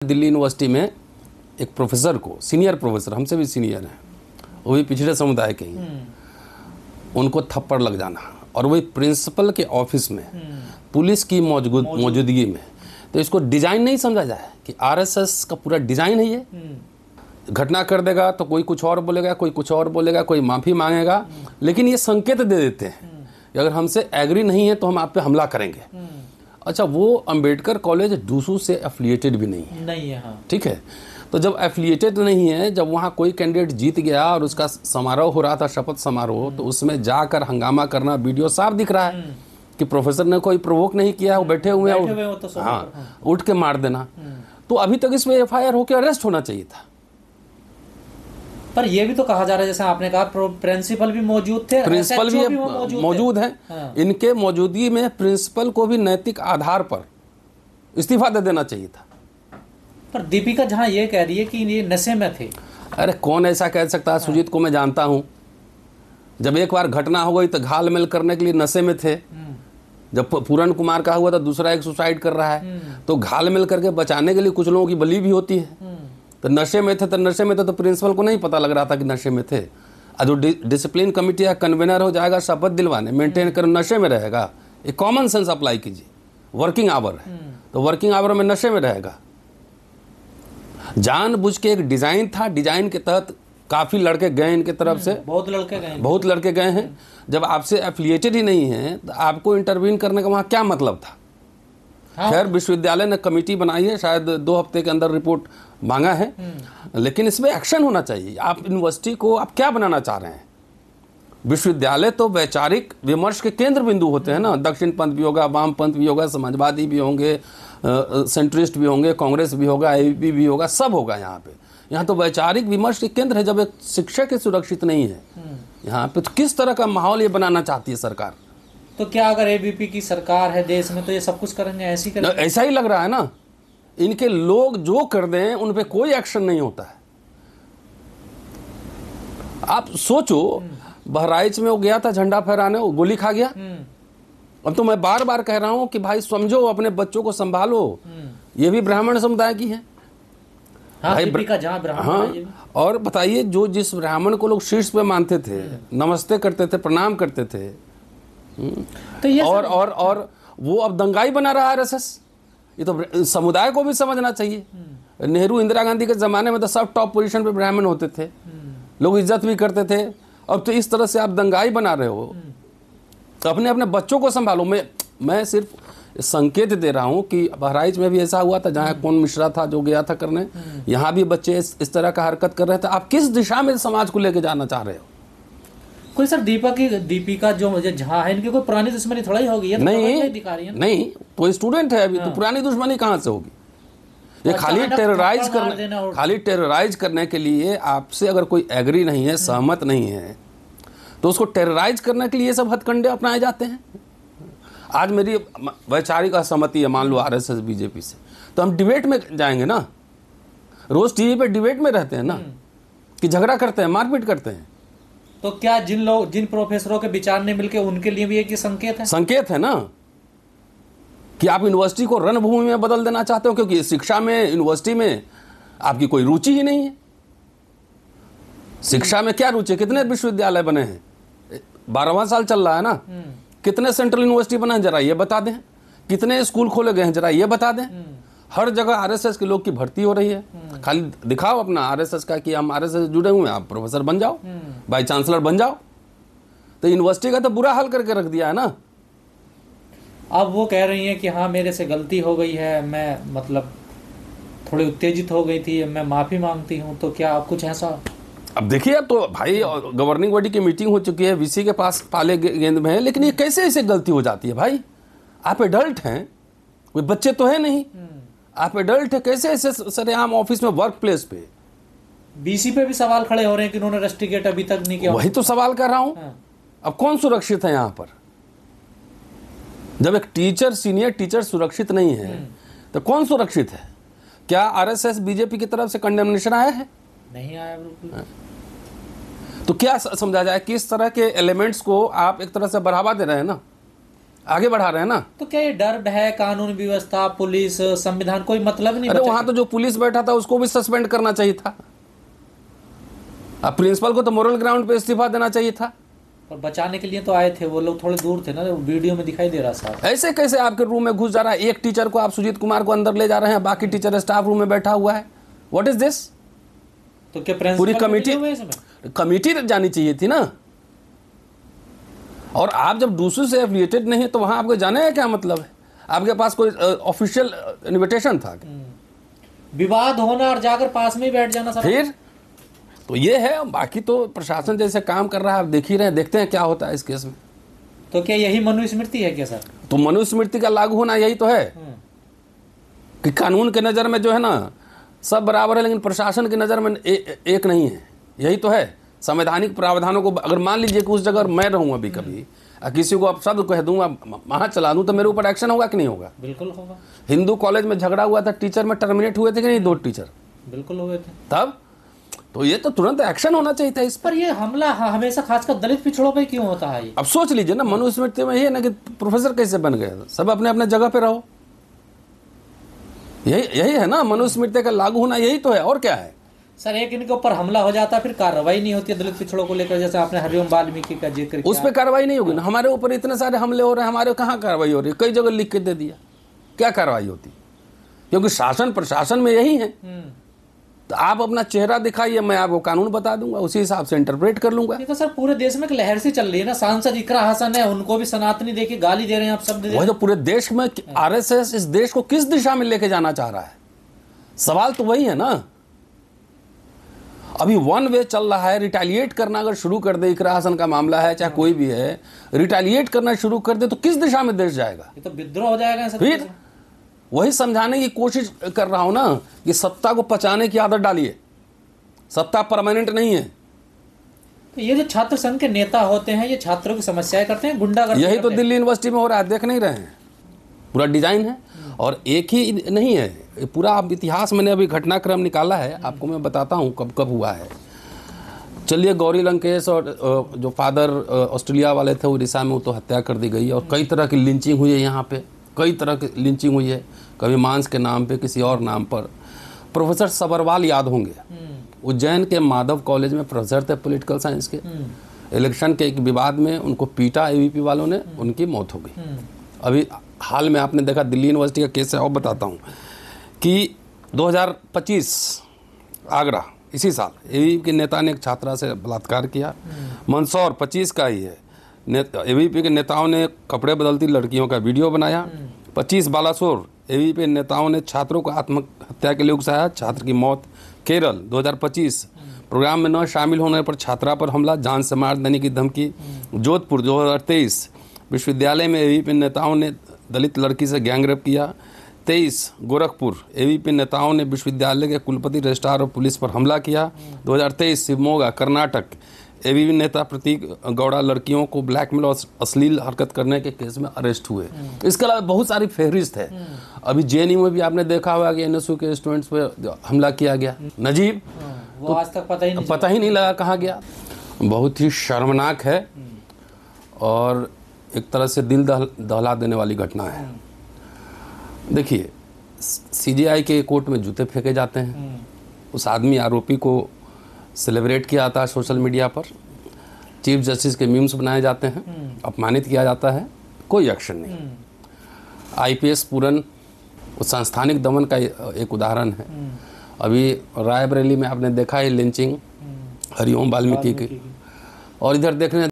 Delhi university में एक professor को, सीनियर प्रोफेसर, हमसे भी सीनियर हैं, वो भी पिछड़े समुदाय के ही, उनको थप्पड़ लग जाना, और वही प्रिंसिपल के ऑफिस में पुलिस की मौजूदगी में। तो इसको डिजाइन नहीं समझा जाए कि आरएसएस का पूरा डिजाइन है ये। घटना कर देगा तो कोई कुछ और बोलेगा, कोई कुछ और बोलेगा, कोई माफी मांगेगा, लेकिन ये संकेत दे देते हैं कि अगर हमसे एग्री नहीं है तो हम आप पे हमला करेंगे। अच्छा, वो अंबेडकर कॉलेज डूसू से एफिलिएटेड भी नहीं है, हाँ। ठीक है, तो जब एफिलिएटेड नहीं है, जब वहाँ कोई कैंडिडेट जीत गया और उसका समारोह हो रहा था, शपथ समारोह, तो उसमें जाकर हंगामा करना, वीडियो साफ दिख रहा है कि प्रोफेसर ने कोई प्रोवोक नहीं किया, वो बैठे हुए हैं, तो हाँ, उठ के मार देना। तो अभी तक इसमें एफआईआर होकर अरेस्ट होना चाहिए था। पर ये भी तो कहा जा रहा है, जैसे आपने कहा, प्रिंसिपल भी मौजूद थे, प्रिंसिपल भी मौजूद है। हाँ। इनके मौजूदगी में प्रिंसिपल को भी नैतिक आधार पर इस्तीफा दे देना चाहिए था। पर दीपिका जहां ये कह रही है कि ये नशे में थे। अरे कौन ऐसा कह सकता है? सुजीत को मैं जानता हूं, जब एक बार घटना हो गई तो घाल मेल करने के लिए नशे में थे। जब पूरन कुमार का हुआ था, दूसरा एक सुसाइड कर रहा है, तो घाल मेल करके बचाने के लिए कुछ लोगों की बलि भी होती है। तो नशे में थे, तो प्रिंसिपल को नहीं पता लग रहा था कि नशे में थे। और जो डिसिप्लिन कमेटी या कन्वेनर हो जाएगा शपथ दिलवाने, मेंटेन कर, नशे में रहेगा, एक कॉमन सेंस अप्लाई कीजिए। वर्किंग आवर है तो वर्किंग आवर में नशे में रहेगा। जानबूझ के एक डिजाइन था, डिजाइन के तहत काफी लड़के गए इनके तरफ से, बहुत लड़के गए हैं। जब आपसे एफिलिएटेड ही नहीं है तो आपको इंटरवीन करने का वहां क्या मतलब था? हाँ। खैर, विश्वविद्यालय ने कमेटी बनाई है, शायद 2 हफ्ते के अंदर रिपोर्ट मांगा है, लेकिन इसमें एक्शन होना चाहिए। आप यूनिवर्सिटी को आप क्या बनाना चाह रहे हैं? विश्वविद्यालय तो वैचारिक विमर्श के केंद्र बिंदु होते हैं ना। दक्षिण पंथ भी होगा, वाम पंथ भी होगा, समाजवादी भी होंगे, सेंट्रिस्ट भी होंगे, कांग्रेस भी होगा, एबीपी भी होगा, सब होगा यहाँ पे। यहाँ तो वैचारिक विमर्श के केंद्र है। जब एक शिक्षक सुरक्षित नहीं है यहाँ पे, तो किस तरह का माहौल ये बनाना चाहती है सरकार? तो क्या अगर एबीपी की सरकार है देश में तो ये सब कुछ करेंगे? ऐसा ही लग रहा है ना। इनके लोग जो कर दें उन पे कोई एक्शन नहीं होता है। आप सोचो, बहराइच में वो गया था झंडा फहराने, वो गोली खा गया। अब तो मैं बार बार कह रहा हूं कि भाई समझो, अपने बच्चों को संभालो। ये भी ब्राह्मण समुदाय की है। हाँ, भाई जहाँ ब्राह्मण। हाँ, और बताइए, जो जिस ब्राह्मण को लोग शीर्ष पे मानते थे, नमस्ते करते थे, प्रणाम करते थे, तो ये और वो अब दंगाई बना रहा है आरएसएस। ये तो समुदाय को भी समझना चाहिए। नेहरू इंदिरा गांधी के जमाने में तो सब टॉप पोजीशन पे ब्राह्मण होते थे, लोग इज्जत भी करते थे। अब तो इस तरह से आप दंगाई बना रहे हो। तो अपने अपने बच्चों को संभालो। मैं सिर्फ संकेत दे रहा हूं कि बहराइच में भी ऐसा हुआ था, जहां कौन मिश्रा था जो गया था करने, यहाँ भी बच्चे इस तरह का हरकत कर रहे थे। आप किस दिशा में समाज को लेके जाना चाह रहे हो? कोई सर दीपिका जो मुझे झा है, इनकी कोई पुरानी दुश्मनी थोड़ा ही होगी? नहीं, तो स्टूडेंट है अभी। तो पुरानी दुश्मनी कहाँ से होगी? ये खाली टेरराइज करने के लिए, आपसे अगर कोई एग्री नहीं है, सहमत नहीं है, तो उसको टेरराइज करने के लिए ये सब हथकंडे अपनाए जाते हैं। आज मेरी वैचारिक असहमति है, मान लो आरएसएस बीजेपी से, तो हम डिबेट में जाएंगे ना। रोज टीवी पे डिबेट में रहते हैं ना, कि झगड़ा करते हैं, मारपीट करते हैं। तो क्या जिन प्रोफेसरों के विचार नहीं मिलके, उनके लिए भी एक संकेत है? संकेत है ना कि आप यूनिवर्सिटी को रणभूमि में बदल देना चाहते हो, क्योंकि शिक्षा में, यूनिवर्सिटी में आपकी कोई रुचि ही नहीं है। शिक्षा में क्या रुचि है? कितने विश्वविद्यालय बने हैं? 12वां साल चल रहा है ना। कितने सेंट्रल यूनिवर्सिटी बना है, जरा ये बता दें। कितने स्कूल खोले गए हैं, जरा ये बता दें। हर जगह आरएसएस के लोग की भर्ती हो रही है। खाली दिखाओ अपना आरएसएस का कि हम आरएसएस से जुड़े हुए हैं, आप प्रोफेसर बन जाओ, वाइस चांसलर बन जाओ। तो यूनिवर्सिटी का तो बुरा हाल करके रख दिया है ना। अब वो कह रही हैं कि हाँ, मेरे से गलती हो गई है, मैं मतलब थोड़ी उत्तेजित हो गई थी, मैं माफी मांगती हूँ। तो क्या आप कुछ ऐसा? अब देखिए, अब तो भाई गवर्निंग बॉडी की मीटिंग हो चुकी है, वीसी के पास पाले गेंद में है, लेकिन ये कैसे ऐसे गलती हो जाती है? भाई आप एडल्ट हैं, कोई बच्चे तो है नहीं। आप एडल्ट है, कैसे ऐसे सरेआम ऑफिस में, वर्क प्लेस पे? बीसी पे भी सवाल खड़े हो रहे हैं कि उन्होंने रस्टिकेट अभी तक नहीं किया। वही तो सवाल कर रहा हूं। अब कौन सुरक्षित है यहाँ पर? जब एक टीचर, सीनियर टीचर सुरक्षित नहीं है, तो कौन सुरक्षित है? क्या आरएसएस बीजेपी की तरफ से कंडेमनेशन आया है? नहीं आया बिल्कुल। तो क्या समझा जाए, किस तरह के एलिमेंट्स को आप एक तरह से बढ़ावा दे रहे हैं ना। आगे बढ़ा रहे हैं ना। तो क्या ये डर है, कानून व्यवस्था, पुलिस, संविधान, कोई मतलब नहीं? अरे वहां तो जो पुलिस बैठा था उसको भी सस्पेंड करना चाहिए था। अब प्रिंसिपल को तो मोरल ग्राउंड पे इस्तीफा देना चाहिए था। और बचाने के लिए तो आए थे वो लोग, थोड़े दूर थे ना, वीडियो में दिखाई दे रहा साहब। ऐसे कैसे आपके रूम में घुस जा रहा है? एक टीचर को आप सुजीत कुमार को अंदर ले जा रहे हैं, बाकी टीचर स्टाफ रूम में बैठा हुआ है। What is this? तो क्या पूरी कमेटी जानी चाहिए थी ना। और आप जब दूसरे से एफिलिएटेड नहीं है तो वहां आपको जाने का क्या मतलब है? आपके पास कोई ऑफिशियल इन्विटेशन था? विवाद होना और जाकर पास में ही बैठ जाना सर। फिर तो ये है। बाकी तो प्रशासन जैसे काम कर रहा है, आप देख ही रहे हैं, देखते हैं क्या होता है इस केस में। तो क्या यही मनुस्मृति है क्या सर? तो मनुस्मृति का लागू होना यही तो है कि कानून के नज़र में जो है ना सब बराबर है, लेकिन प्रशासन की नज़र में एक नहीं है। यही तो है। संवैधानिक प्रावधानों को अगर मान लीजिए कि उस जगह मैं रहूँ अभी कभी, किसी को अब शब्द कह दूंगा, वहाँ चला दूँ, तो मेरे ऊपर एक्शन होगा कि नहीं होगा? बिल्कुल होगा। हिंदू कॉलेज में झगड़ा हुआ था, टीचर में टर्मिनेट हुए थे कि नहीं? 2 टीचर बिल्कुल हुए थे। तब तो ये तो तुरंत एक्शन होना चाहिए था इस पर। ये हमला हमेशा खासकर दलित पिछड़ों पे क्यों होता है? अब सोच लीजिए ना, मनुस्मृति में ये ना कि प्रोफेसर कैसे बन गए, सब अपने अपने जगह पे रहो। यही है ना मनुस्मृति का लागू होना, यही तो है। और क्या है सर? एक इनके ऊपर हमला हो जाता फिर कार्रवाई नहीं होती है दलित पिछड़ों को लेकर, जैसे आपने हरिओम वाल्मीकि का जिक्र किया। उस पर कार्रवाई नहीं होगी ना। हमारे ऊपर इतने सारे हमले हो रहे हैं, हमारे कहाँ कार्रवाई हो रही है? कई जगह लिख के दे दिया, क्या कार्रवाई होती? क्योंकि शासन प्रशासन में यही है। तो आप अपना चेहरा दिखाइए, मैं आपको कानून बता दूंगा, उसी हिसाब से इंटरप्रेट कर लूंगा। ये तो सर पूरे देश में एक लहर सी चल रही है ना। सांसद इकरा हसन है, उनको भी सनातनी देके गाली दे रहे हैं आप सब। वही तो पूरे देश में आरएसएस इस देश को किस दिशा में लेके जाना चाह रहा है? सवाल तो वही है ना। अभी वन वे चल रहा है। रिटेलिएट करना अगर शुरू कर दे, इकरा हसन का मामला है चाहे कोई भी है, रिटेलिएट करना शुरू कर दे तो किस दिशा में देश जाएगा? ये तो विद्रोह हो जाएगा। फिर वही समझाने की कोशिश कर रहा हूं ना कि सत्ता को पचाने की आदत डालिए। सत्ता परमानेंट नहीं है। तो ये जो छात्र संघ के नेता होते हैं, ये छात्रों की समस्याएं करते हैं, गुंडागर्दी। यही तो दिल्ली यूनिवर्सिटी में हो रहा है, देख नहीं रहे हैं? पूरा डिजाइन है। और एक ही नहीं है, पूरा आप इतिहास मैंने अभी घटनाक्रम निकाला है, आपको मैं बताता हूँ कब कब हुआ है। चलिए, गौरी लंकेश और जो फादर ऑस्ट्रेलिया वाले थे उड़ीसा में, वो तो हत्या कर दी गई। और कई तरह की लिंचिंग हुई है यहाँ पे, कई तरह की लिंचिंग हुई है, कभी मांस के नाम पे, किसी और नाम पर। प्रोफेसर सबरवाल याद होंगे, उज्जैन के माधव कॉलेज में प्रोफेसर थे पॉलिटिकल साइंस के। इलेक्शन के एक विवाद में उनको पीटा एबीवीपी वालों ने, उनकी मौत हो गई। अभी हाल में आपने देखा दिल्ली यूनिवर्सिटी का केस है। और बताता हूँ कि 2025 आगरा, इसी साल एबीवीपी के नेता ने एक छात्रा से बलात्कार किया। मंदसौर 25 का ही है, एबीवीपी के नेताओं ने कपड़े बदलती लड़कियों का वीडियो बनाया। 25 बालासोर, एबीवीपी छात्रों ने छात्रों को आत्महत्या के लिए उकसाया, छात्र की मौत। केरल 2025, प्रोग्राम में न शामिल होने पर छात्रा पर हमला, जान से मार देने की धमकी। जोधपुर 2023, विश्वविद्यालय में एबीवीपी नेताओं ने दलित लड़की से गैंगरेप किया। 23 गोरखपुर, एबीवीपी नेताओं ने विश्वविद्यालय के कुलपति, रजिस्ट्रार और पुलिस पर हमला किया। 2023 शिवमोगा कर्नाटक, एबीवीपी नेता प्रतीक गौड़ा लड़कियों को ब्लैकमेल और अश्लील हरकत करने के केस में अरेस्ट हुए। इसके अलावा बहुत सारी फहरिस्त है। अभी जेएनयू में भी आपने देखा होगा कि एनएसयू के स्टूडेंट्स पे हमला किया गया। नजीब वो आज तक पता ही नहीं लगा कहाँ गया। बहुत ही शर्मनाक है और एक तरह से दिल दहला देने वाली घटना है। देखिए, सीजीआई के कोर्ट में जूते फेंके जाते हैं, उस आदमी आरोपी को सेलिब्रेट किया जाता है सोशल मीडिया पर, चीफ जस्टिस के मीम्स बनाए जाते हैं, अपमानित किया जाता है, कोई एक्शन नहीं। आईपीएस पूरन उस सांस्थानिक दमन का एक उदाहरण है। अभी रायबरेली में आपने देखा है लिंचिंग हरिओम वाल्मीकि की, और इधर देख रहे हैं